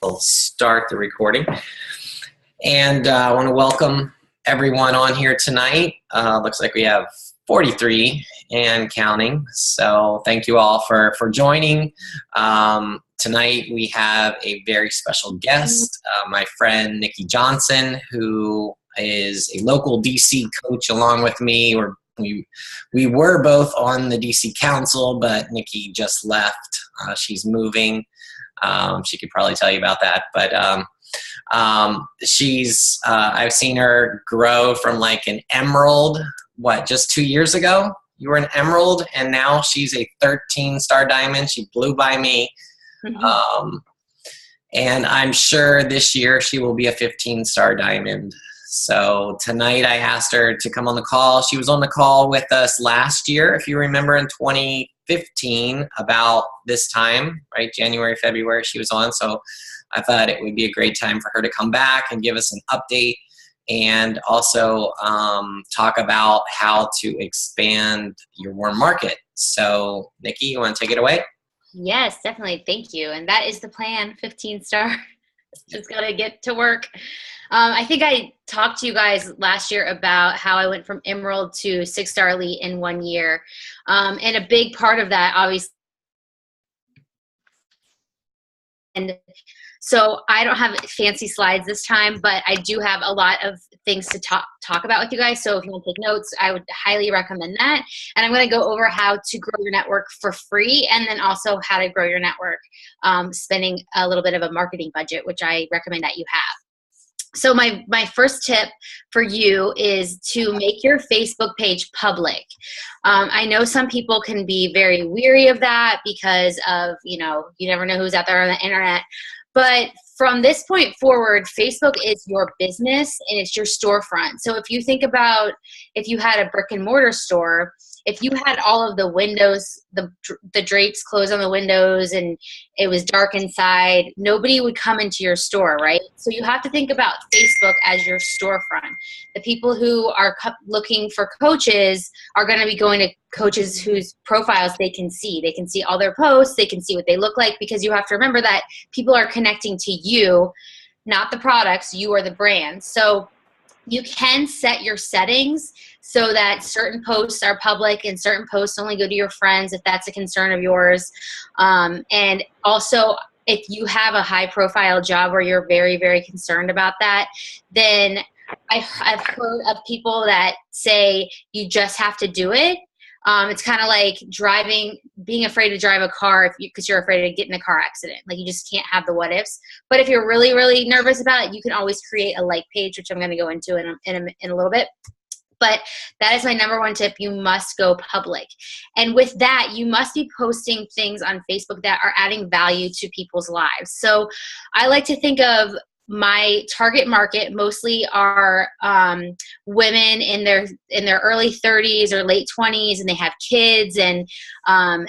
We'll start the recording. And I want to welcome everyone on here tonight. Looks like we have 43 and counting. So thank you all for joining. Tonight we have a very special guest, my friend Nikki Johnson, who is a local DC coach along with me. We were both on the DC Council, but Nikki just left. She's moving. She could probably tell you about that, but I've seen her grow from like an emerald, just 2 years ago? You were an emerald, and now she's a 13-star diamond. She blew by me. Mm-hmm. And I'm sure this year she will be a 15-star diamond. So tonight I asked her to come on the call. She was on the call with us last year, if you remember, in 2015, about this time, right? January, February, she was on. So I thought it would be a great time for her to come back and give us an update and also talk about how to expand your warm market. So Nikki, you want to take it away? Yes, definitely. Thank you. And that is the plan, 15-star. Just got to get to work. I think I talked to you guys last year about how I went from Emerald to 6-star Elite in 1 year. And a big part of that, obviously, and so I don't have fancy slides this time, but I do have a lot of things to talk about with you guys. So if you want to take notes, I would highly recommend that. And I'm going to go over how to grow your network for free, and then also how to grow your network, spending a little bit of a marketing budget, which I recommend that you have. So my first tip for you is to make your Facebook page public. I know some people can be very weary of that because of, you never know who's out there on the internet. But from this point forward, Facebook is your business and it's your storefront. So if you think about if you had a brick and mortar store, if you had all of the windows, the drapes closed on the windows, and it was dark inside, nobody would come into your store, right? So you have to think about Facebook as your storefront. The people who are looking for coaches are going to be going to coaches whose profiles they can see. They can see all their posts. They can see what they look like, because you have to remember that people are connecting to you, not the products. You are the brand. So you can set your settings so that certain posts are public and certain posts only go to your friends if that's a concern of yours. And also, if you have a high profile job where you're very, very concerned about that, then I've heard of people that say you just have to do it. It's kind of like being afraid to drive a car because you're afraid of getting in a car accident. Like, you just can't have the what ifs. But if you're really, really nervous about it, you can always create a like page, which I'm going to go into in a little bit. But that is my number one tip. You must go public. And with that, you must be posting things on Facebook that are adding value to people's lives. So I like to think of my target market mostly are women in their early 30s or late 20s, and they have kids, and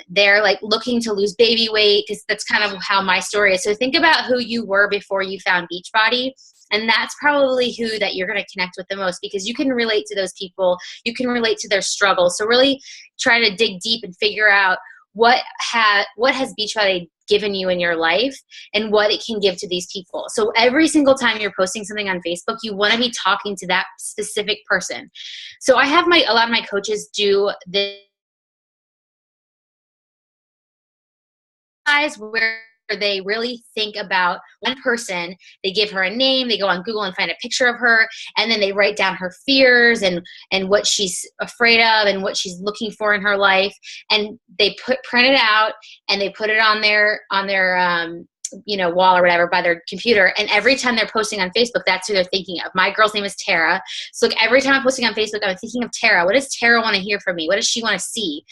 they're like looking to lose baby weight, because that's kind of how my story is. So think about who you were before you found Beachbody, and that's probably who that you're going to connect with the most, because you can relate to those people. You can relate to their struggles. So really try to dig deep and figure out what has Beachbody given you in your life and what it can give to these people. So every single time you're posting something on Facebook, you want to be talking to that specific person. So I have a lot of my coaches do this where they really think about one person. They give her a name, they go on Google and find a picture of her, and then they write down her fears and what she's afraid of and what she's looking for in her life, and they print it out and they put it on their wall or whatever by their computer. And every time they're posting on Facebook, that's who they're thinking of. My girl's name is Tara. So every time I'm posting on Facebook, I'm thinking of Tara. What does Tara want to hear from me? What does she want to see?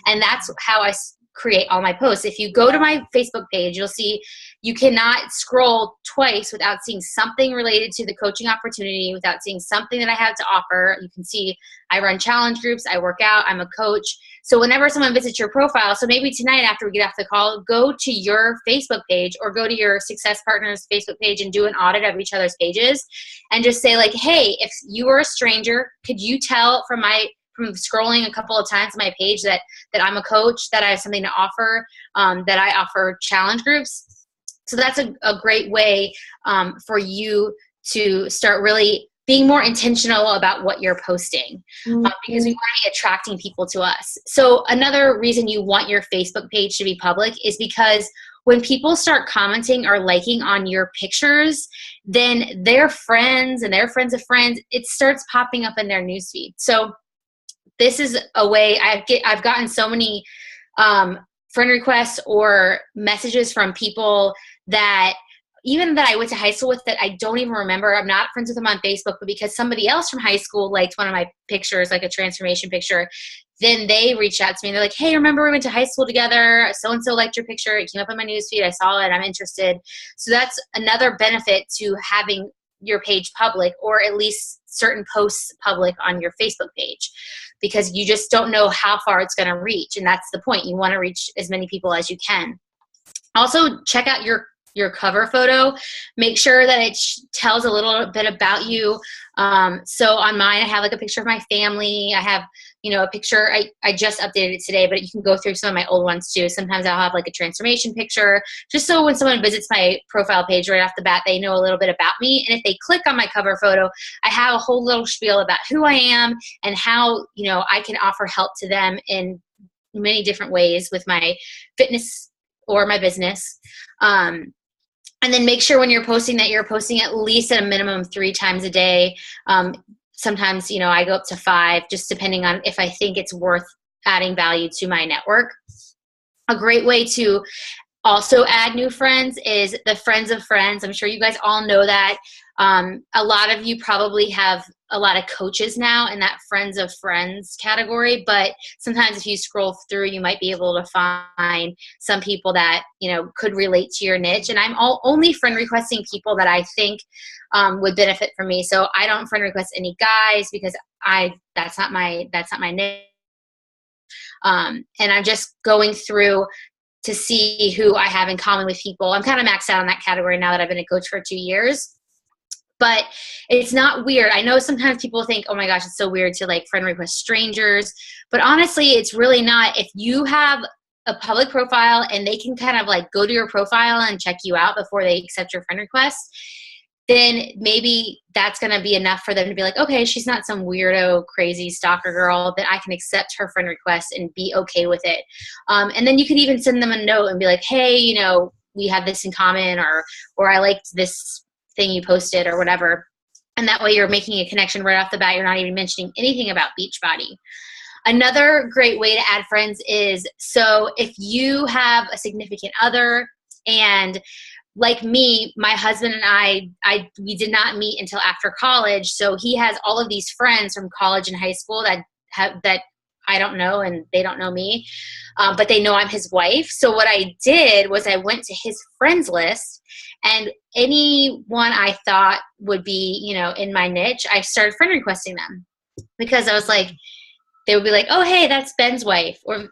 And that's how I create all my posts. If you go to my Facebook page, you'll see you cannot scroll twice without seeing something related to the coaching opportunity, without seeing something that I have to offer. You can see I run challenge groups, I work out, I'm a coach. So whenever someone visits your profile, so maybe tonight after we get off the call, go to your Facebook page or go to your Success Partners Facebook page and do an audit of each other's pages and just say like, hey, if you were a stranger, could you tell from scrolling a couple of times on my page that I'm a coach, that I have something to offer, that I offer challenge groups? So that's a great way for you to start really being more intentional about what you're posting, because we want to be attracting people to us. So another reason you want your Facebook page to be public is because when people start commenting or liking on your pictures, then their friends and their friends of friends, it starts popping up in their newsfeed. So this is a way I've gotten so many friend requests or messages from people that even that I went to high school with that I don't even remember. I'm not friends with them on Facebook, but because somebody else from high school liked one of my pictures, like a transformation picture, then they reached out to me and they're like, hey, remember we went to high school together? So-and-so liked your picture. It came up in my newsfeed. I saw it. I'm interested. So that's another benefit to having your page public, or at least certain posts public on your Facebook page, because you just don't know how far it's going to reach. And that's the point. You want to reach as many people as you can. Also, check out your cover photo. Make sure that it tells a little bit about you. So on mine, I have like a picture of my family. I have, a picture. I just updated it today, but you can go through some of my old ones too. Sometimes I'll have like a transformation picture, just so when someone visits my profile page right off the bat, they know a little bit about me. And if they click on my cover photo, I have a whole little spiel about who I am and how, I can offer help to them in many different ways with my fitness or my business. And then make sure when you're posting that you're posting at least at a minimum 3 times a day. Sometimes, I go up to 5, just depending on if I think it's worth adding value to my network. A great way to also add new friends is the friends of friends. I'm sure you guys all know that. A lot of you probably have a lot of coaches now in that friends of friends category, but sometimes if you scroll through, you might be able to find some people that, could relate to your niche. And I'm only friend requesting people that I think would benefit from me. So I don't friend request any guys because that's not my niche. And I'm just going through to see who I have in common with people. I'm kind of maxed out on that category now that I've been a coach for 2 years. But it's not weird. I know sometimes people think, oh my gosh, it's so weird to like friend request strangers. But honestly, it's really not. If you have a public profile and they can kind of like go to your profile and check you out before they accept your friend request, then maybe that's going to be enough for them to be like, okay, she's not some weirdo, crazy stalker girl, that I can accept her friend request and be okay with it. And then you could even send them a note and be like, hey, we have this in common, or I liked this thing you posted or whatever. And that way you're making a connection right off the bat. You're not even mentioning anything about Beachbody. Another great way to add friends is, so if you have a significant other, and like me, my husband and we did not meet until after college. So he has all of these friends from college and high school that I don't know, and they don't know me, but they know I'm his wife. So what I did was I went to his friends list, and anyone I thought would be, in my niche, I started friend requesting them, because I was like, they would be like, oh, hey, that's Ben's wife. Or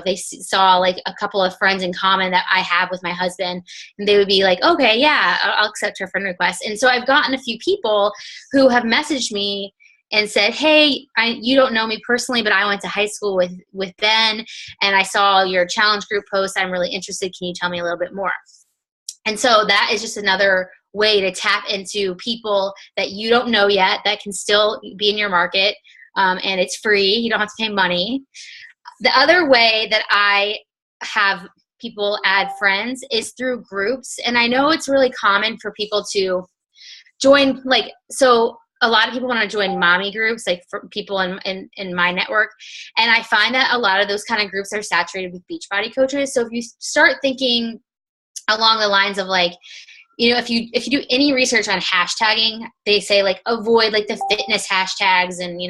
they saw like a couple of friends in common that I have with my husband, and they would be like, okay, yeah, I'll accept her friend request. And so I've gotten a few people who have messaged me and said, hey, you don't know me personally, but I went to high school with Ben, and I saw your challenge group post. I'm really interested. Can you tell me a little bit more? And so that is just another way to tap into people that you don't know yet that can still be in your market, and it's free. You don't have to pay money. The other way that I have people add friends is through groups. And I know it's really common for people to join, so a lot of people want to join mommy groups, like for people in my network. And I find that a lot of those kind of groups are saturated with Beachbody coaches. So if you start thinking along the lines of if you do any research on hashtagging, they say avoid the fitness hashtags and,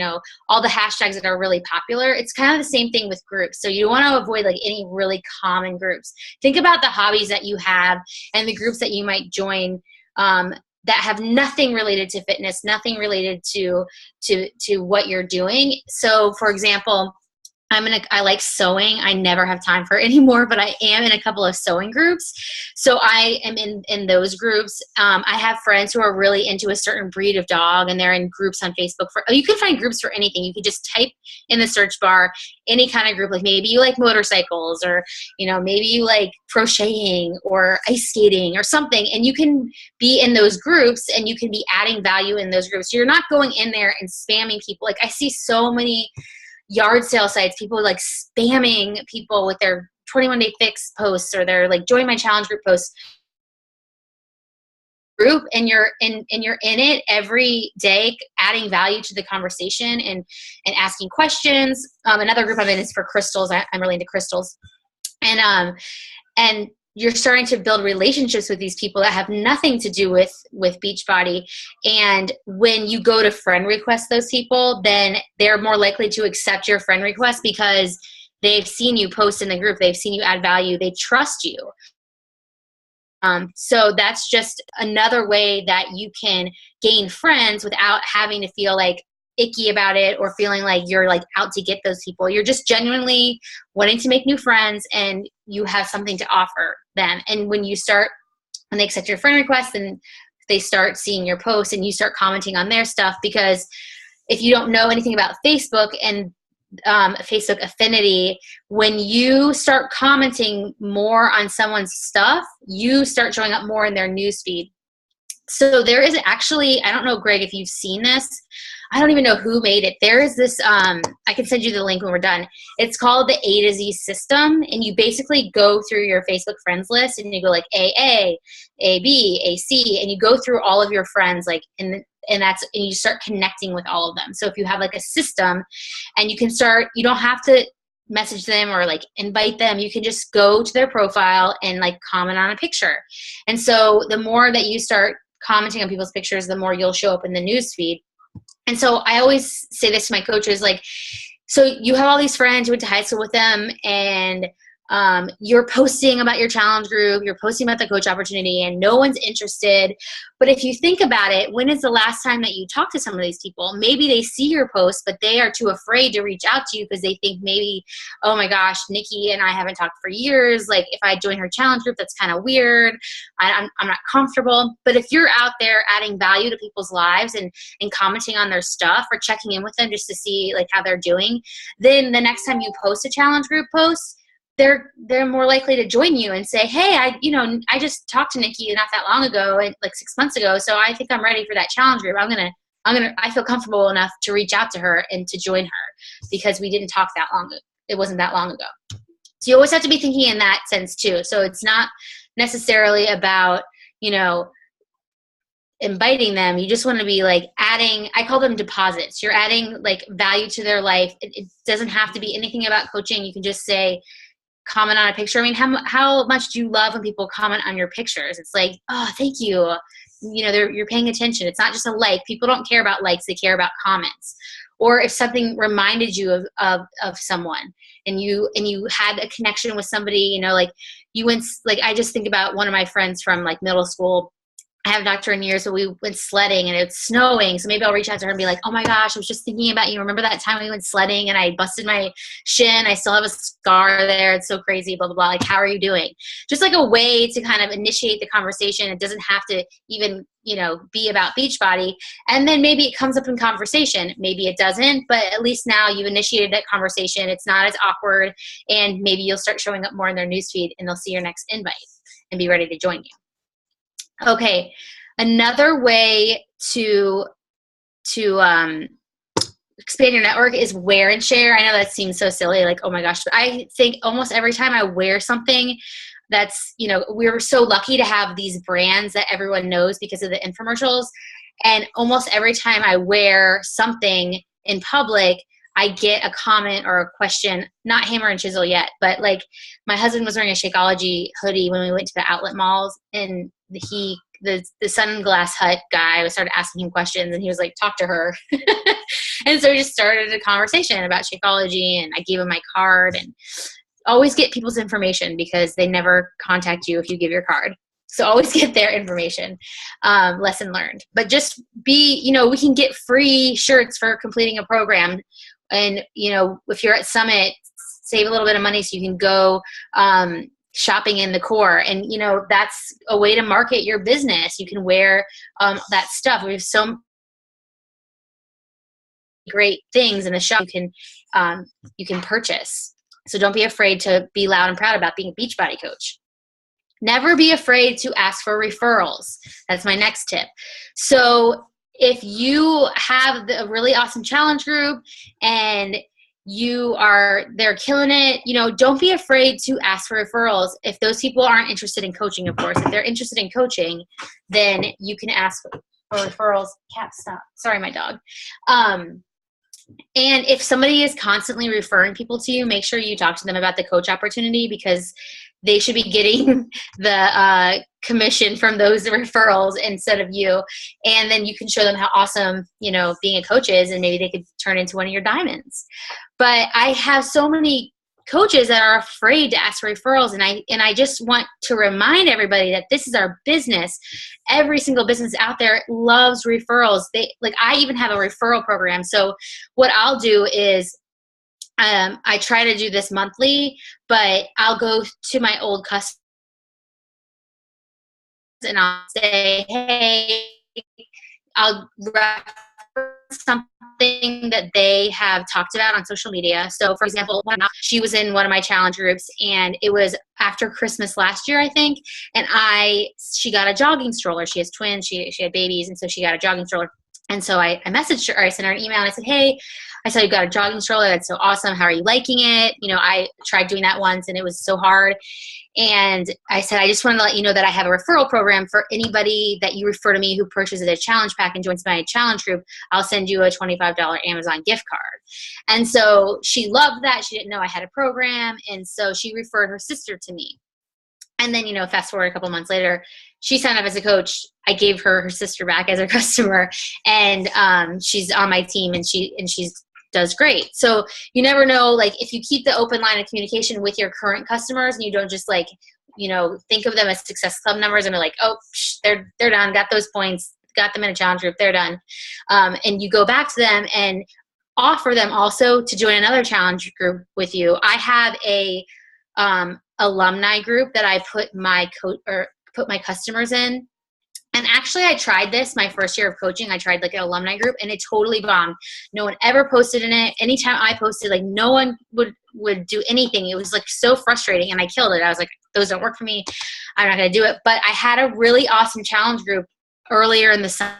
all the hashtags that are really popular. It's kind of the same thing with groups. So you want to avoid any really common groups. Think about the hobbies that you have and the groups that you might join, that have nothing related to fitness, nothing related to what you're doing. So for example, I like sewing. I never have time for it anymore, but I am in a couple of sewing groups. So I am in those groups. I have friends who are really into a certain breed of dog, and they're in groups on Facebook. You can find groups for anything. You can just type in the search bar any kind of group. Like maybe you like motorcycles, or maybe you like crocheting or ice skating or something, and you can be in those groups and you can be adding value in those groups. So you're not going in there and spamming people. Like I see so many yard sale sites, people like spamming people with their 21-day fix posts or their like join my challenge group posts group, and you're in it every day, adding value to the conversation and asking questions. Another group I'm in is for crystals. I'm really into crystals, and you're starting to build relationships with these people that have nothing to do with Beachbody. And when you go to friend request those people, then they're more likely to accept your friend request because they've seen you post in the group. They've seen you add value. They trust you. So that's just another way that you can gain friends without having to feel like icky about it or feeling like you're like out to get those people. You're just genuinely wanting to make new friends and you have something to offer them. And when they accept your friend request, and they start seeing your posts and you start commenting on their stuff, because if you don't know anything about Facebook and Facebook affinity, when you start commenting more on someone's stuff, you start showing up more in their newsfeed. So there is actually, I don't know, Greg, if you've seen this. I don't even know who made it. There is this, I can send you the link when we're done. It's called the A to Z system. And you basically go through your Facebook friends list and you go like AA, AB, AC, and you go through all of your friends, like, and you start connecting with all of them. So if you have like a system, and you don't have to message them or like invite them. You can just go to their profile and like comment on a picture. And so the more that you start commenting on people's pictures, the more you'll show up in the news feed. And so I always say this to my coaches, like, so you have all these friends, you went to high school with them, and you're posting about your challenge group, you're posting about the coach opportunity, and no one's interested. But if you think about it, when is the last time that you talked to some of these people? Maybe they see your post, but they are too afraid to reach out to you because they think maybe, oh my gosh, Nikki and I haven't talked for years. Like if I join her challenge group, that's kind of weird. I'm not comfortable. But if you're out there adding value to people's lives and commenting on their stuff or checking in with them just to see like how they're doing, then the next time you post a challenge group post, they're more likely to join you and say, hey, I just talked to Nikki not that long ago, like 6 months ago, so I think I'm ready for that challenge group. I feel comfortable enough to reach out to her and to join her because we didn't talk that long. It wasn't that long ago. So you always have to be thinking in that sense too. So it's not necessarily about, inviting them. You just want to be like adding, I call them deposits. You're adding like value to their life. It doesn't have to be anything about coaching. You can just say, comment on a picture. I mean, how much do you love when people comment on your pictures? It's like, oh, thank you. You're paying attention. It's not just a like. People don't care about likes. They care about comments. Or if something reminded you of someone and you had a connection with somebody, like you went, like I just think about one of my friends from like middle school. I haven't talked to her in years, but we went sledding and it's snowing. So maybe I'll reach out to her and be like, oh my gosh, I was just thinking about you. Remember that time we went sledding and I busted my shin? I still have a scar there. It's so crazy, blah, blah, blah. Like, how are you doing? Just like a way to kind of initiate the conversation. It doesn't have to even, be about Beachbody. And then maybe it comes up in conversation. Maybe it doesn't, but at least now you've initiated that conversation. It's not as awkward, and maybe you'll start showing up more in their newsfeed and they'll see your next invite and be ready to join you. Okay, another way to expand your network is wear and share. I know that seems so silly, like, oh my gosh, but I think almost every time I wear something that's, we're so lucky to have these brands that everyone knows because of the infomercials. And almost every time I wear something in public, I get a comment or a question, not hammer and chisel yet, but like my husband was wearing a Shakeology hoodie when we went to the outlet malls, and the Sunglass Hut guy started asking him questions, and he was like, talk to her. And so we just started a conversation about Shakeology, and I gave him my card, and always get people's information because they never contact you if you give your card. So always get their information. Lesson learned. But just we can get free shirts for completing a program. And, if you're at Summit, save a little bit of money so you can go shopping in the core. And, you know, that's a way to market your business. You can wear that stuff. We have so great things in the shop you can purchase. So don't be afraid to be loud and proud about being a Beachbody coach. Never be afraid to ask for referrals. That's my next tip. So if you have a really awesome challenge group and they're killing it, you know, don't be afraid to ask for referrals. If those people aren't interested in coaching, of course, if they're interested in coaching, then you can ask for referrals. Cat, stop. Sorry, my dog. And if somebody is constantly referring people to you, make sure you talk to them about the coach opportunity, because they should be getting the commission from those referrals instead of you. And then you can show them how awesome, you know, being a coach is, and maybe they could turn into one of your diamonds. But I have so many coaches that are afraid to ask for referrals. And I just want to remind everybody that this is our business. Every single business out there loves referrals. I even have a referral program. So what I'll do is, I try to do this monthly, but I'll go to my old customers and I'll say, hey, I'll reference something that they have talked about on social media. So for example, she was in one of my challenge groups, and it was after Christmas last year, I think. And she got a jogging stroller. She has twins. She had babies. And so she got a jogging stroller. And so I messaged her, I sent her an email, and I said, hey, I saw you got a jogging stroller. That's so awesome. How are you liking it? You know, I tried doing that once and it was so hard. And I said, I just wanted to let you know that I have a referral program for anybody that you refer to me who purchases a challenge pack and joins my challenge group. I'll send you a $25 Amazon gift card. And so she loved that. She didn't know I had a program. And so she referred her sister to me. And then, you know, fast forward a couple months later, she signed up as a coach. I gave her sister back as a customer, and she's on my team, and she's does great. So you never know, like, if you keep the open line of communication with your current customers, and you don't just, like, you know, think of them as Success Club numbers and be like, oh, they're done, got those points, got them in a challenge group, they're done. And you go back to them and offer them also to join another challenge group with you. I have a alumni group that I put my customers in. And actually, I tried this my first year of coaching. I tried like an alumni group, and it totally bombed. No one ever posted in it. Anytime I posted, like, no one would do anything. It was like so frustrating, and I killed it. I was like, those don't work for me. I'm not going to do it. But I had a really awesome challenge group earlier in the summer,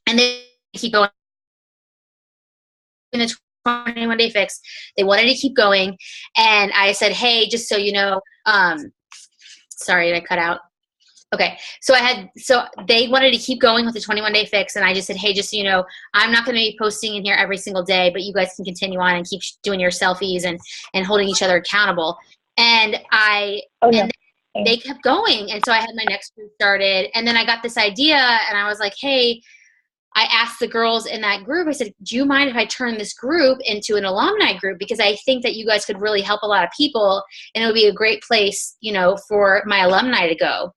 and they keep going in a 21-day fix. They wanted to keep going, and I said, hey, just so you know, sorry, I cut out. Okay, so they wanted to keep going with the 21-day fix, and I just said, hey, just so you know, I'm not going to be posting in here every single day, but you guys can continue on and keep doing your selfies and holding each other accountable. And they kept going, and so I had my next group started, and then I got this idea, and I was like, hey, I asked the girls in that group, I said, do you mind if I turn this group into an alumni group? Because I think that you guys could really help a lot of people, and it would be a great place, you know, for my alumni to go.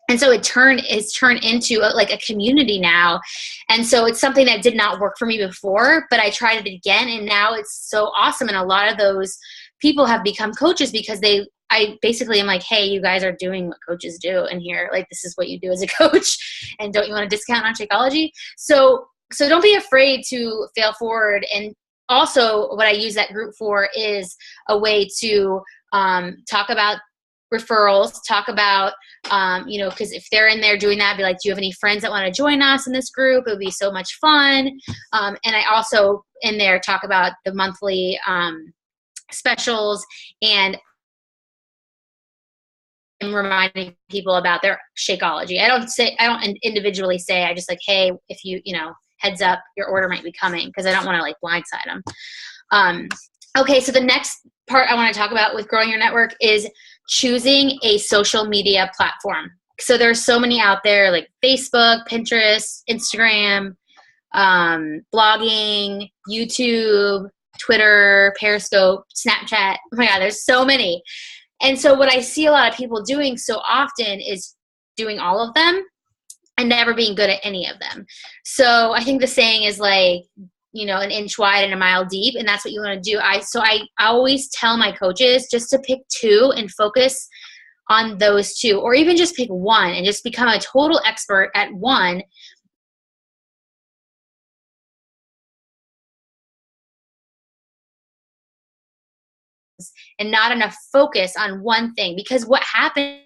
And so it's turned into like a community now. And so it's something that did not work for me before, but I tried it again, and now it's so awesome. And a lot of those people have become coaches because I basically am like, hey, you guys are doing what coaches do in here. Like, this is what you do as a coach. And don't you want a discount on Shakeology? So don't be afraid to fail forward. And also what I use that group for is a way to talk about referrals, talk about, you know, because if they're in there doing that, be like, do you have any friends that want to join us in this group? It would be so much fun. And I also in there talk about the monthly specials, and I'm reminding people about their Shakeology. I don't individually say, I just like, hey, if you know, heads up, your order might be coming, because I don't want to like blindside them. Okay, so the next part I want to talk about with growing your network is choosing a social media platform. So there's so many out there, like Facebook, Pinterest, Instagram, blogging, YouTube, Twitter, Periscope, Snapchat. Oh my God, there's so many. And so what I see a lot of people doing so often is doing all of them and never being good at any of them. So I think the saying is like, an inch wide and a mile deep, and that's what you want to do. So I always tell my coaches just to pick 2 and focus on those 2, or even just pick 1 and just become a total expert at 1. And not enough focus on one thing, because what happens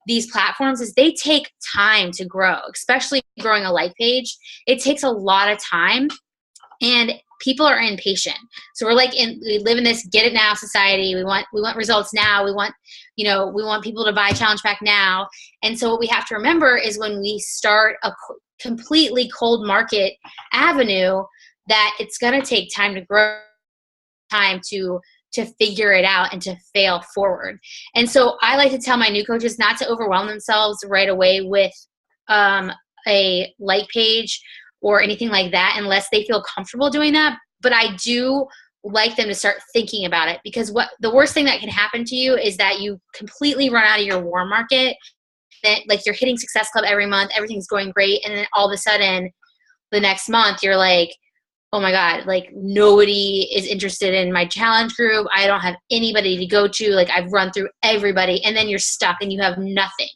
these platforms is they take time to grow, especially growing a like page. It takes a lot of time, and people are impatient. So we live in this get it now society. We want results now. We want people to buy Challenge Pack now. And so what we have to remember is when we start a completely cold market avenue, that it's going to take time to grow, time to figure it out and to fail forward. And so I like to tell my new coaches not to overwhelm themselves right away with a like page or anything like that unless they feel comfortable doing that. But I do like them to start thinking about it, because the worst thing that can happen to you is that you completely run out of your warm market. That, like, you're hitting Success Club every month, everything's going great, and then all of a sudden the next month you're like, oh my God, like nobody is interested in my challenge group. I don't have anybody to go to. Like, I've run through everybody, and then you're stuck and you have nothing.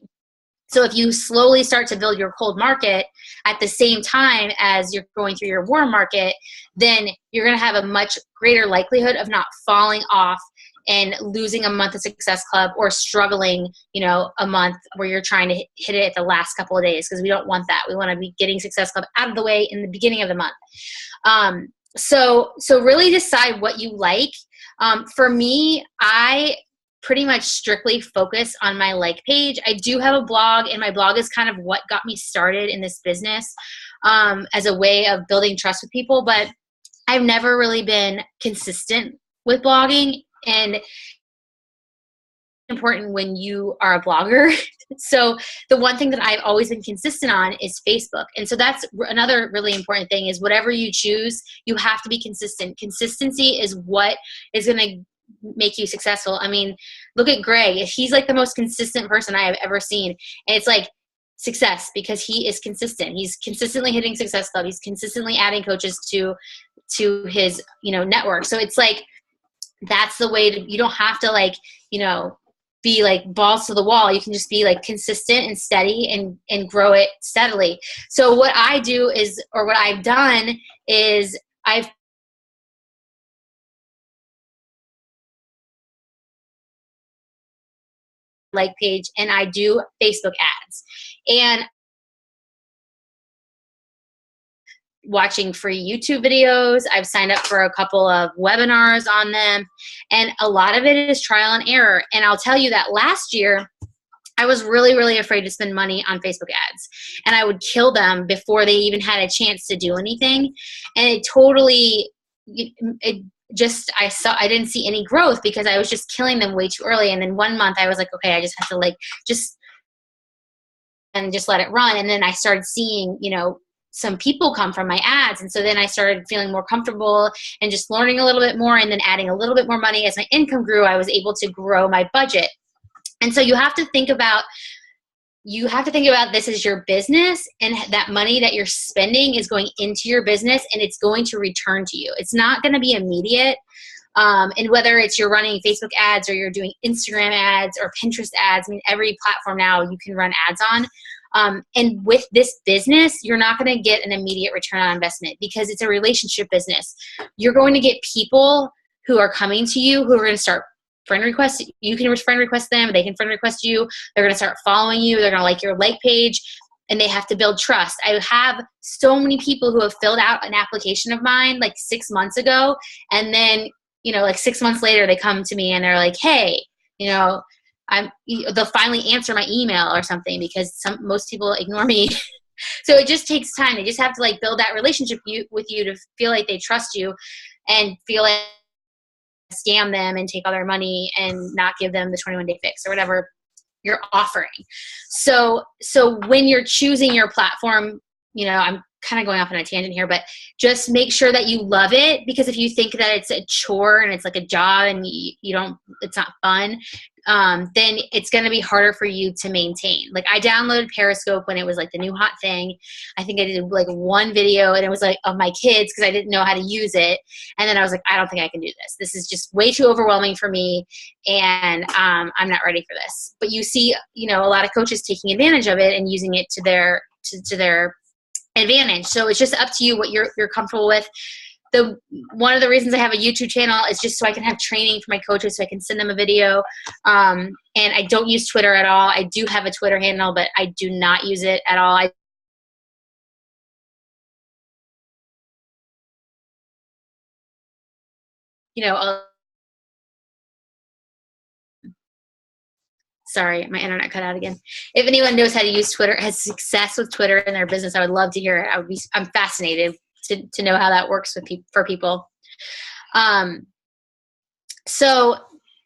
So if you slowly start to build your cold market at the same time as you're going through your warm market, then you're going to have a much greater likelihood of not falling off and losing a month of Success Club, or struggling, a month where you're trying to hit it at the last couple of days, because we don't want that. We want to be getting Success Club out of the way in the beginning of the month. So really decide what you like. For me, I pretty much strictly focus on my like page. I do have a blog, and my blog is kind of what got me started in this business, as a way of building trust with people. But I've never really been consistent with blogging, and important when you are a blogger. So the one thing that I've always been consistent on is Facebook. And so that's another really important thing, is whatever you choose, you have to be consistent. Consistency is what is going to make you successful. I mean, look at Greg. He's like the most consistent person I have ever seen. And it's like success because he is consistent. He's consistently hitting Success Club. He's consistently adding coaches to his, network. So it's like, that's the way you don't have to be like balls to the wall. You can just be like consistent and steady and grow it steadily. So what I do is, or what I've done is, I've like page and I do Facebook ads, and watching free YouTube videos. I've signed up for a couple of webinars on them, and a lot of it is trial and error. And I'll tell you that last year I was really, really afraid to spend money on Facebook ads, and I would kill them before they even had a chance to do anything. And it totally, I didn't see any growth because I was just killing them way too early. And then one month I was like, okay, I just have to just let it run. And then I started seeing, some people come from my ads. And so then I started feeling more comfortable and just learning a little bit more, and then adding a little bit more money. As my income grew, I was able to grow my budget. And so you have to think about this as your business, and that money that you're spending is going into your business, and it's going to return to you. It's not going to be immediate. And whether it's you're running Facebook ads or you're doing Instagram ads or Pinterest ads, I mean, every platform now you can run ads on. And with this business, you're not going to get an immediate return on investment because it's a relationship business. You're going to get people who are coming to you who are going to start friend requests. You can friend request them. They can friend request you. They're going to start following you. They're going to like your like page, and they have to build trust. I have so many people who have filled out an application of mine 6 months ago, and then 6 months later they come to me and they're like, hey, they'll finally answer my email or something, because most people ignore me. So it just takes time. They just have to build that relationship with you to feel like they trust you, and feel like scam them and take all their money and not give them the 21-day fix or whatever you're offering. So when you're choosing your platform, I'm kind of going off on a tangent here, but just make sure that you love it, because if you think that it's a chore and it's like a job and you don't, it's not fun, then it's going to be harder for you to maintain. Like I downloaded Periscope when it was like the new hot thing. I think I did like one video and it was like of my kids because I didn't know how to use it. And then I was like, I don't think I can do this. This is just way too overwhelming for me. And I'm not ready for this. But you see, you know, a lot of coaches taking advantage of it and using it to their advantage. So it's just up to you what you're comfortable with. One of the reasons I have a YouTube channel is just so I can have training for my coaches, so I can send them a video. And I don't use Twitter at all. I do have a Twitter handle, but I do not use it at all. Sorry, my internet cut out again. If anyone knows how to use Twitter, has success with Twitter in their business, I would love to hear it. I'm fascinated to know how that works for people. So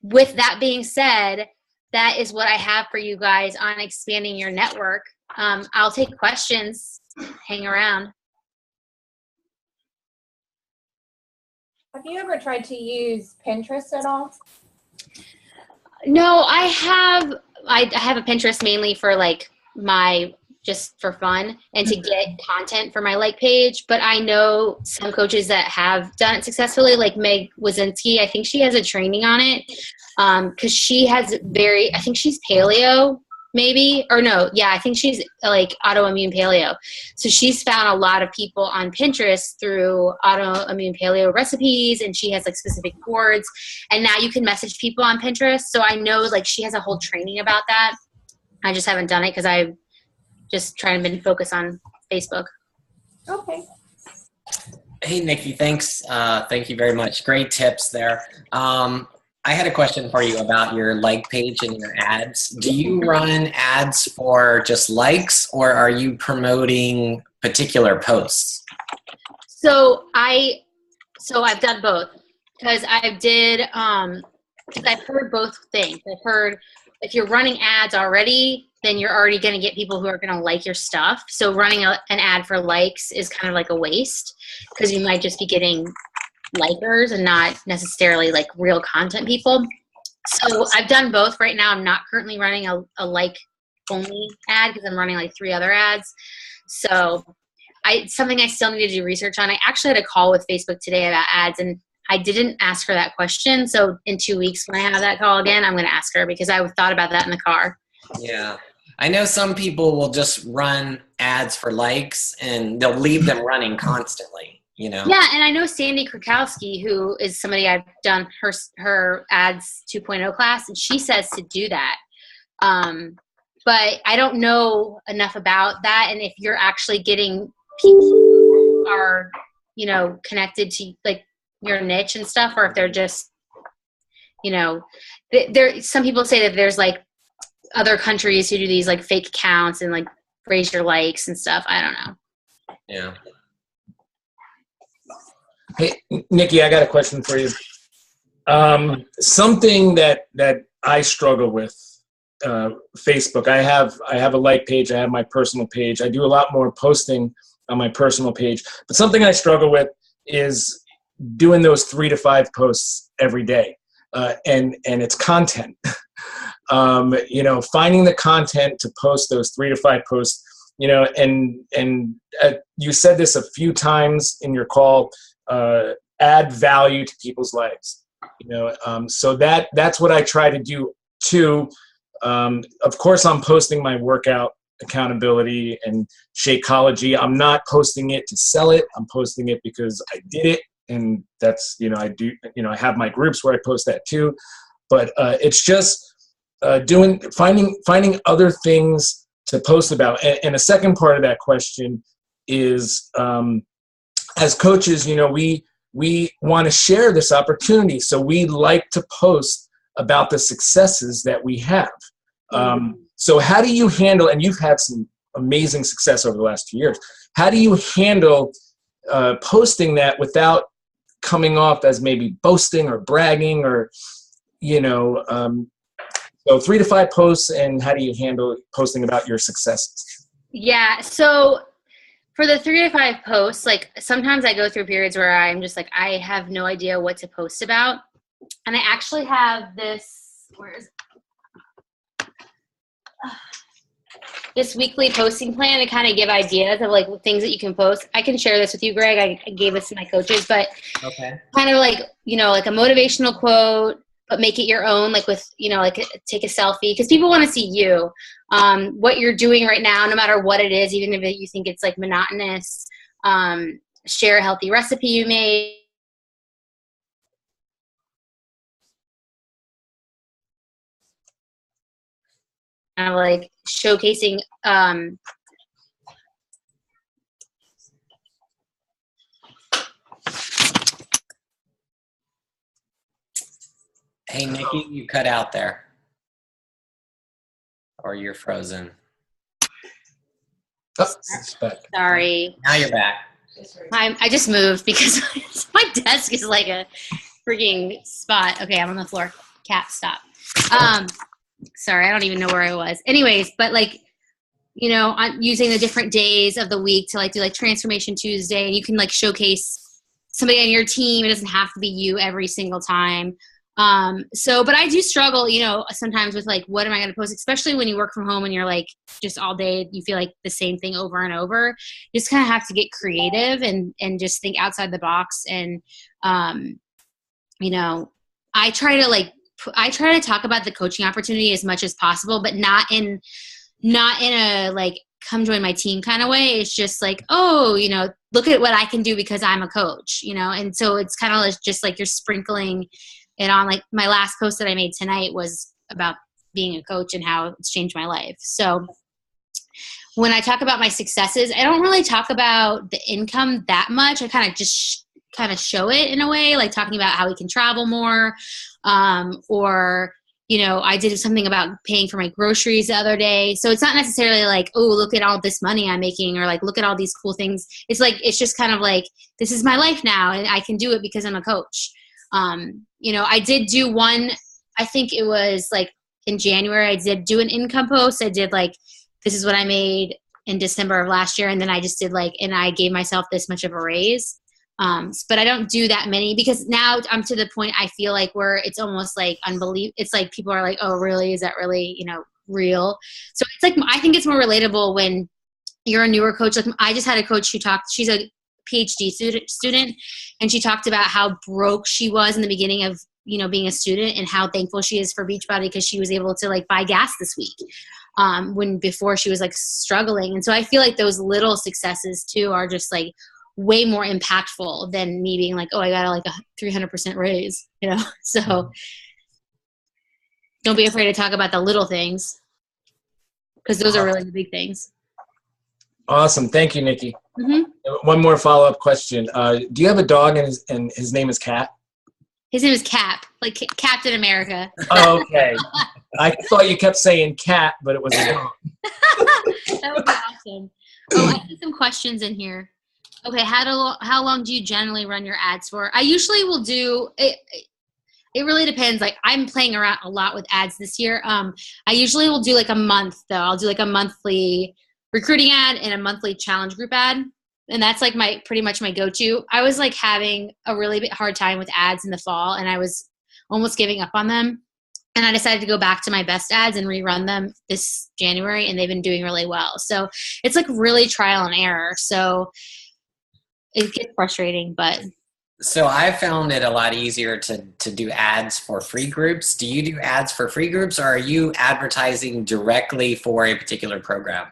with that being said, that is what I have for you guys on expanding your network. I'll take questions. Hang around. Have you ever tried to use Pinterest at all? No, I have a Pinterest mainly for like just for fun and to get content for my like page. But I know some coaches that have done it successfully, like Meg Wazinski. I think she has a training on it because she has I think she's paleo maybe, or no, yeah, I think she's like autoimmune paleo. So she's found a lot of people on Pinterest through autoimmune paleo recipes, and she has like specific boards. And now you can message people on Pinterest. So I know like she has a whole training about that. I just haven't done it because I've just trying to focus on Facebook. Okay. Hey, Nikki, thanks. Thank you very much. Great tips there. I had a question for you about your like page and your ads. Do you run ads for just likes, or are you promoting particular posts? So I've done both because I've heard both things. I've heard if you're running ads already, then you're already going to get people who are going to like your stuff. So running an ad for likes is kind of like a waste because you might just be getting likers and not necessarily like real content people. So I've done both. Right now I'm not currently running a like only ad because I'm running like 3 other ads. So something I still need to do research on. I actually had a call with Facebook today about ads, and I didn't ask her that question. So in 2 weeks when I have that call again, I'm going to ask her because I thought about that in the car. Yeah. I know some people will just run ads for likes and they'll leave them running constantly, you know? Yeah, and I know Sandy Krakowski, who is somebody I've done her ads 2.0 class, and she says to do that. But I don't know enough about that, and if you're actually getting people who are, you know, connected to like your niche and stuff, or if they're just, you know, some people say that there's like other countries who do these like fake accounts and like raise your likes and stuff. I don't know. Yeah. Hey, Nikki, I got a question for you. Something that I struggle with, Facebook. I have a like page. I have my personal page. I do a lot more posting on my personal page. But something I struggle with is doing those 3 to 5 posts every day, and it's content. You know, finding the content to post those 3 to 5 posts. You know, and you said this a few times in your call. Add value to people's lives. You know, so that's what I try to do too. Of course, I'm posting my workout accountability and Shakeology. I'm not posting it to sell it. I'm posting it because I did it, and that's, you know, I do. You know, I have my groups where I post that too. But it's just finding other things to post about. And the second part of that question is, as coaches, you know, we want to share this opportunity. So we like to post about the successes that we have. So how do you handle, and you've had some amazing success over the last 2 years, how do you handle posting that without coming off as maybe boasting or bragging, or, you know, so 3 to 5 posts, and how do you handle posting about your successes? Yeah, so for the 3 to 5 posts, like sometimes I go through periods where I'm just like, I have no idea what to post about. And I actually have this, where is it? this weekly posting plan to kind of give ideas of like things that you can post. I can share this with you, Greg. I gave this to my coaches, but Okay. kind of like, like a motivational quote, but make it your own, like with, like take a selfie, because people want to see you, what you're doing right now, no matter what it is, even if you think it's like monotonous. Share a healthy recipe you made. Kind of like showcasing Hey, Nikki, you cut out there. Or you're frozen. Oh, it's back. Sorry. Now you're back. I just moved because my desk is like a freaking spot. Okay, I'm on the floor. Cat, stop. Sorry, I don't even know where I was. Anyways, but like, I'm using the different days of the week to like do like Transformation Tuesday, and you can like showcase somebody on your team. It doesn't have to be you every single time. But I do struggle, sometimes with like, what am I going to post? Especially when you work from home and you're like just all day, you feel like the same thing over and over. You just kind of have to get creative and just think outside the box. And, I try to talk about the coaching opportunity as much as possible, but not in a like, come join my team kind of way. It's just like, oh, look at what I can do because I'm a coach, and so it's kind of just like you're sprinkling it on. Like my last post that I made tonight was about being a coach and how it's changed my life. So when I talk about my successes, I don't really talk about the income that much. I kind of just kind of show it in a way, like talking about how we can travel more, or I did something about paying for my groceries the other day. So it's not necessarily like, oh, look at all this money I'm making, or like, look at all these cool things. It's like, it's just kind of like, this is my life now, and I can do it because I'm a coach. I did do one, I think it was like in January, I did do an income post. I did like, this is what I made in December of last year. And then I just did like, and I gave myself this much of a raise. But I don't do that many, because now I'm to the point I feel like where it's almost like unbelievable. It's like people are like, oh, really? Is that really, real? So it's like, I think it's more relatable when you're a newer coach. Like I just had a coach who she's a PhD student, and she talked about how broke she was in the beginning of, being a student, and how thankful she is for Beachbody because she was able to like buy gas this week. When before she was like struggling. And so I feel like those little successes too are just like way more impactful than me being like, oh, I got like a 300% raise, so don't be afraid to talk about the little things, because those are really the big things. Awesome. Thank you, Nikki. Mm-hmm. One more follow-up question. Do you have a dog and his name is Cat? His name is Cap, like Captain America. Oh, okay. I thought you kept saying cat, but it was a dog. That would be awesome. Oh, I see some questions in here. Okay, how long do you generally run your ads for? I usually will do it. It really depends. Like I'm playing around a lot with ads this year. I usually will do like a month though. I'll do like a monthly recruiting ad and a monthly challenge group ad. And that's like pretty much my go-to. I was like having a really hard time with ads in the fall, and I was almost giving up on them. And I decided to go back to my best ads and rerun them this January, and they've been doing really well. So it's like really trial and error. So it gets frustrating, but. So I found it a lot easier to do ads for free groups. Do you do ads for free groups, or are you advertising directly for a particular program?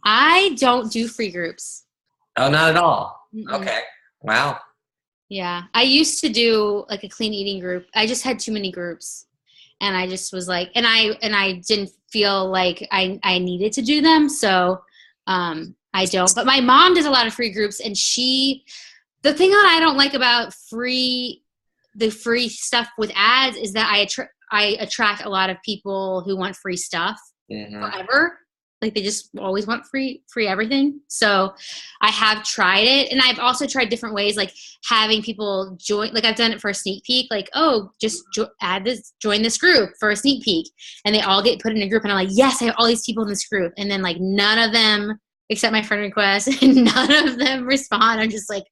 I don't do free groups. Oh, not at all. Mm-mm. Okay. Wow. Yeah. I used to do like a clean eating group. I just had too many groups, and I just was like, and I didn't feel like I needed to do them. So, I don't, but my mom does a lot of free groups, and the thing that I don't like about the free stuff with ads is that I attract a lot of people who want free stuff forever. Like they just always want free everything. So I have tried it, and I've also tried different ways, like having people join. Like I've done it for a sneak peek, like, oh, just join this group for a sneak peek, and they all get put in a group, and I'm like, yes, I have all these people in this group, and then like none of them accept my friend request, and none of them respond. I'm just like,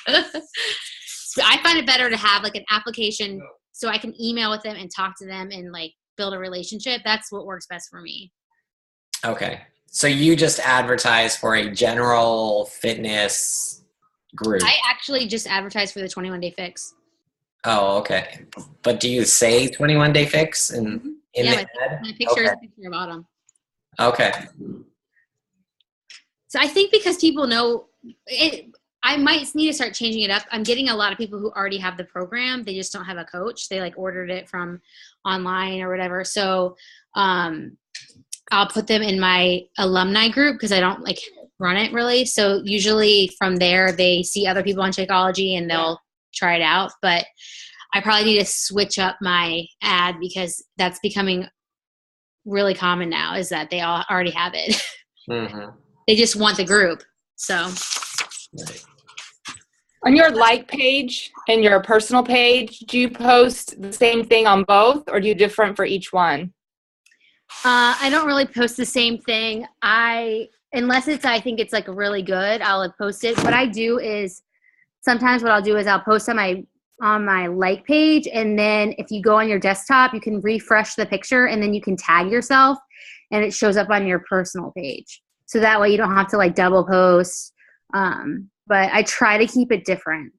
So I find it better to have like an application so I can email with them and talk to them and like build a relationship. That's what works best for me. Okay. So you just advertise for a general fitness group. I actually just advertise for the 21 Day Fix. Oh, okay. But do you say 21 Day Fix in the ad? My picture is a picture about them. Okay. So I think because people know it, I might need to start changing it up. I'm getting a lot of people who already have the program. They just don't have a coach. They like ordered it from online or whatever. So I'll put them in my alumni group because I don't like run it really. So usually from there, they see other people on Shakeology and they'll try it out. But I probably need to switch up my ad because that's becoming really common now, is that they all already have it. Mm-hmm. They just want the group. So on your like page and your personal page, do you post the same thing on both, or do you different for each one? I don't really post the same thing. Unless I think it's like really good, I'll post it. What I do is sometimes what I'll do is I'll post on my like page, and then if you go on your desktop, you can refresh the picture and then you can tag yourself and it shows up on your personal page. So that way you don't have to like double post. But I try to keep it different.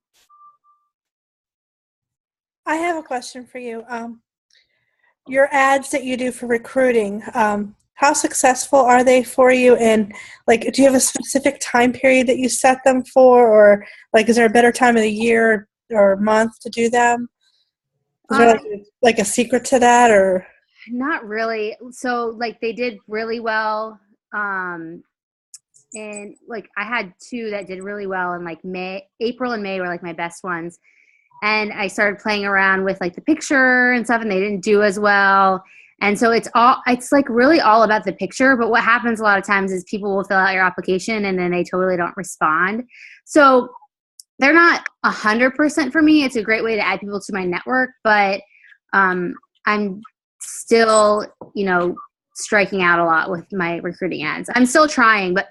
I have a question for you. Your ads that you do for recruiting, how successful are they for you? And like, do you have a specific time period that you set them for, or like, is there a better time of the year or month to do them? Is there like a secret to that, or? Not really. So like they did really well. And like I had 2 that did really well in like April and May were like my best ones. And I started playing around with like the picture and stuff, and they didn't do as well. And so it's like really all about the picture. But what happens a lot of times is people will fill out your application and then they totally don't respond. So they're not 100% for me. It's a great way to add people to my network, but I'm still, striking out a lot with my recruiting ads. I'm still trying, but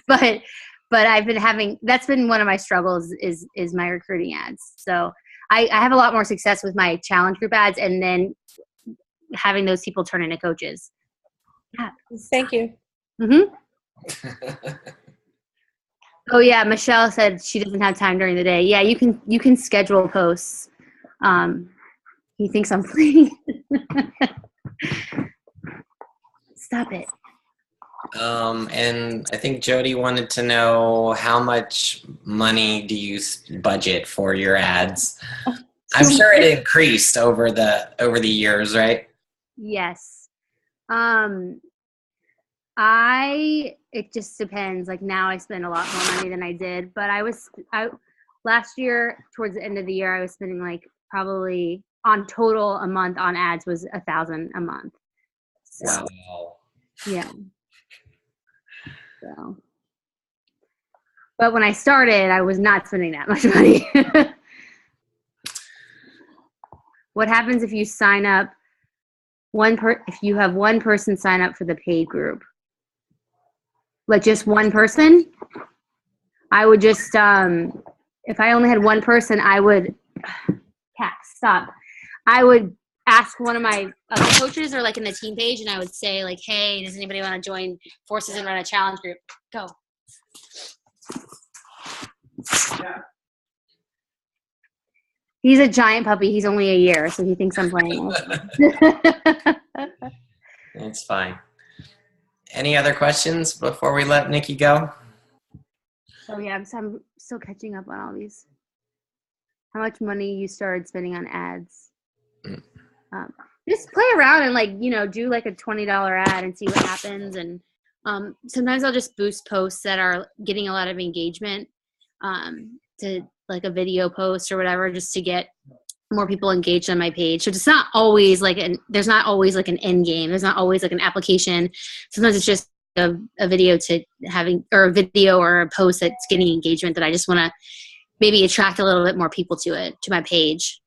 but I've been that's been one of my struggles is my recruiting ads. So I have a lot more success with my challenge group ads and then having those people turn into coaches. Yeah. Thank you. Mm-hmm. Oh yeah, Michelle said she doesn't have time during the day. Yeah, you can schedule posts. He thinks I'm playing. Stop it. And I think Jody wanted to know how much money do you budget for your ads? I'm sure it increased over the years, right? Yes. It just depends. Like now I spend a lot more money than I did, but last year towards the end of the year, I was spending like probably on total a month on ads was $1,000 a month. So, wow. Yeah. So, but when I started, I was not spending that much money. What happens if you sign up if you have one person sign up for the paid group? Like just one person? I would just if I only had one person, I would stop. I would ask one of my other coaches or like in the team page, and I would say like, hey, does anybody want to join forces and run a challenge group? Go. Yeah. He's a giant puppy. He's only a year, so he thinks I'm playing. It's fine. Any other questions before we let Nikki go? Oh yeah, I'm still catching up on all these. How much money you started spending on ads? Just play around and do like a $20 ad and see what happens. And sometimes I'll just boost posts that are getting a lot of engagement to like a video post or whatever, just to get more people engaged on my page. So it's not always there's not always like an end game. There's not always like an application. Sometimes it's just a video or a video or a post that's getting engagement that I just want to maybe attract a little bit more people to my page.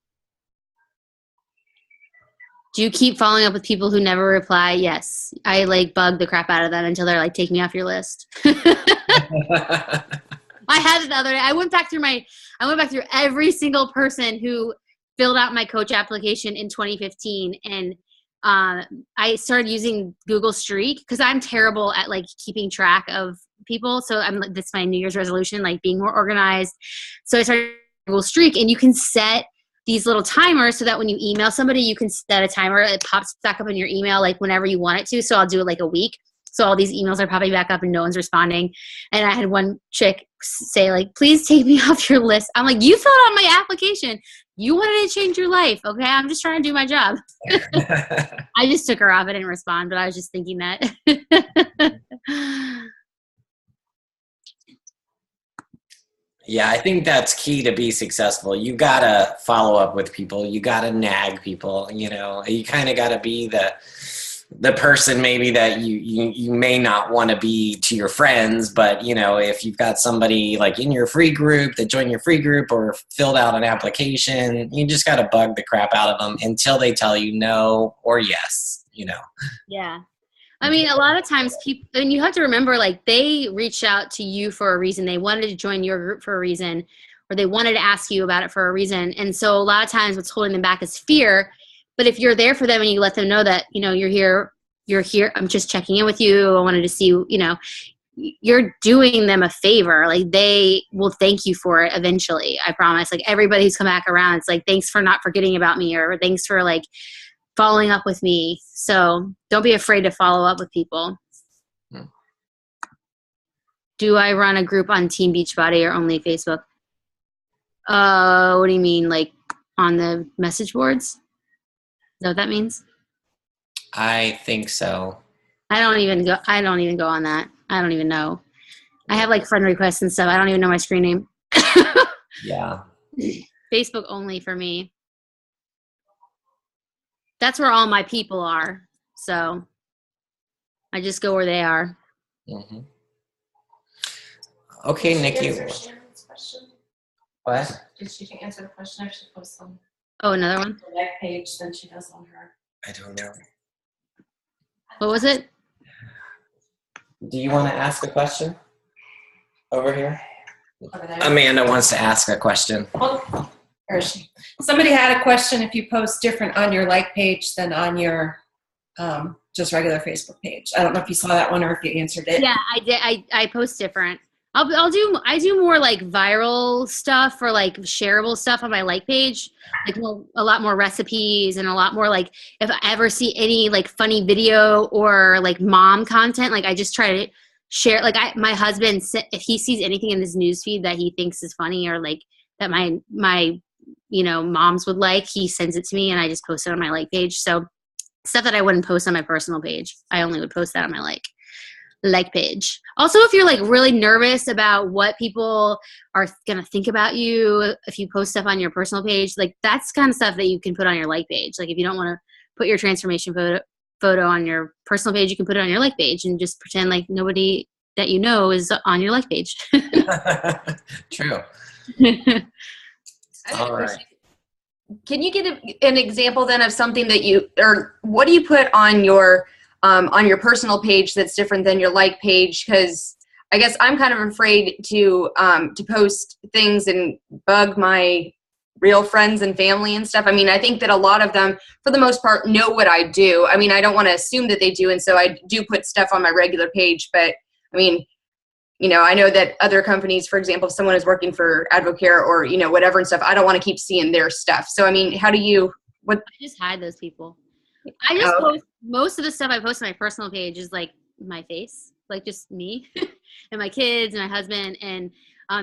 Do you keep following up with people who never reply? Yes. I bug the crap out of them until they're take me off your list. I had it the other day. I went back through every single person who filled out my coach application in 2015, and I started using Google Streak because I'm terrible at like keeping track of people. So that's my New Year's resolution, like being more organized. So I started Google Streak, and you can set these little timers so that when you email somebody, you can set a timer. It pops back up in your email like whenever you want it to. So I'll do it like a week. So all these emails are popping back up and no one's responding. And I had one chick say like, please take me off your list. I'm like, you filled out my application. You wanted to change your life. Okay. I'm just trying to do my job. I just took her off. I didn't respond, but I was just thinking that. Yeah, I think that's key to be successful. You gotta follow up with people. You gotta nag people. You know, you kind of gotta be the person maybe that you may not want to be to your friends, but you know, if you've got somebody like in your free group that joined your free group or filled out an application, you just gotta bug the crap out of them until they tell you no or yes. You know. Yeah. I mean, a lot of times people, and you have to remember, like, they reached out to you for a reason. They wanted to join your group for a reason, or they wanted to ask you about it for a reason. And so a lot of times what's holding them back is fear. But if you're there for them and you let them know that, you know, you're here, I'm just checking in with you. I wanted to see you, you know, you're doing them a favor. Like, they will thank you for it eventually. I promise. Like, everybody who's come back around, it's like, thanks for not forgetting about me, or thanks for like following up with me. So don't be afraid to follow up with people. Do I run a group on Team Beachbody or only Facebook? What do you mean? Like on the message boards? Is that what that means? I think so. I don't even go on that. I don't even know. I have like friend requests and stuff. I don't even know my screen name. Yeah. Facebook only for me. That's where all my people are. So I just go where they are. Mm-hmm. Okay, Nikki. What? Did she answer the question? I should post on Oh, another one? the web page than she does on her. I don't know. What was it? Do you want to ask a question over here? Over there. Amanda wants to ask a question. Oh, where is she? Somebody had a question if you post different on your like page than on your just regular Facebook page. I don't know if you saw that one or if you answered it. Yeah, I did. I post different. I do more like viral stuff or like shareable stuff on my like page, like a lot more recipes and a lot more like if I ever see any like funny video or like mom content, like I just try to share. Like my husband, if he sees anything in his newsfeed that he thinks is funny or like that my you know moms would like, he sends it to me and I just post it on my like page. So stuff that I wouldn't post on my personal page, I only would post that on my like page. Also, if you're like really nervous about what people are going to think about you, if you post stuff on your personal page, like that's kind of stuff that you can put on your like page. Like if you don't want to put your transformation photo on your personal page, you can put it on your like page and just pretend like nobody that you know is on your like page. True. All right. Can you give an example then of something that you, or what do you put on your personal page that's different than your like page? Because I guess I'm kind of afraid to post things and bug my real friends and family and stuff. I mean, I think that a lot of them, for the most part, know what I do. I mean, I don't want to assume that they do, and so I do put stuff on my regular page. But I mean, you know, I know that other companies, for example, if someone is working for Advocare or, you know, whatever and stuff, I don't want to keep seeing their stuff. So, I mean, how do you, what? I just hide those people. I just post, most of the stuff I post on my personal page is like my face, like just me and my kids and my husband and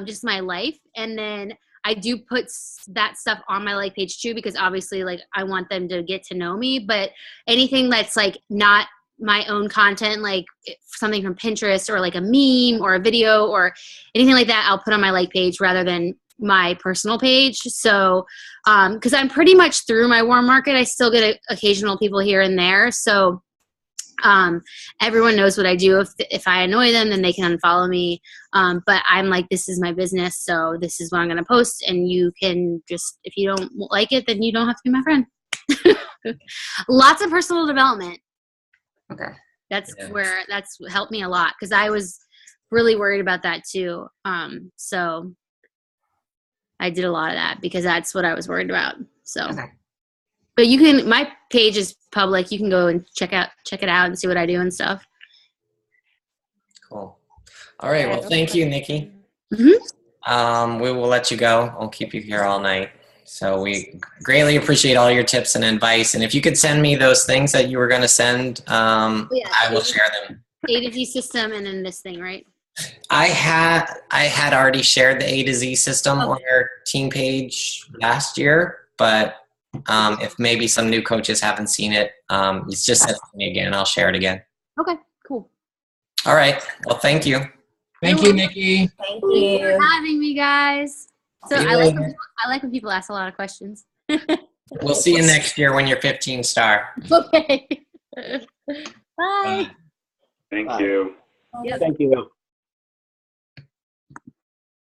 just my life. And then I do put that stuff on my like page too, because obviously like I want them to get to know me, but anything that's like not my own content, like something from Pinterest or like a meme or a video or anything like that, I'll put on my like page rather than my personal page. So, cause I'm pretty much through my warm market. I still get occasional people here and there. So, everyone knows what I do. If I annoy them, then they can unfollow me. But I'm like, this is my business. So this is what I'm going to post. And you can just, if you don't like it, then you don't have to be my friend. Lots of personal development. Okay. That's helped me a lot. Cause I was really worried about that too. So I did a lot of that because that's what I was worried about. So, okay. But you can. My page is public. You can go and check it out, and see what I do and stuff. Cool. All right. Well, thank you, Nikki. Mm-hmm. We will let you go. I'll keep you here all night. So we greatly appreciate all your tips and advice. And if you could send me those things that you were going to send, I will share them. A to Z system, and then this thing, right? I had already shared the A to Z system on your team page last year, but if maybe some new coaches haven't seen it, it's just send it to me again. I'll share it again. Okay, cool. All right. Well, thank you. Thank you, Nikki. Thank Thank you you. for having me, guys. So See you I later. like when people ask a lot of questions. We'll see you next year when you're 15 star. Okay. Bye. Thank you. Yep. Thank you.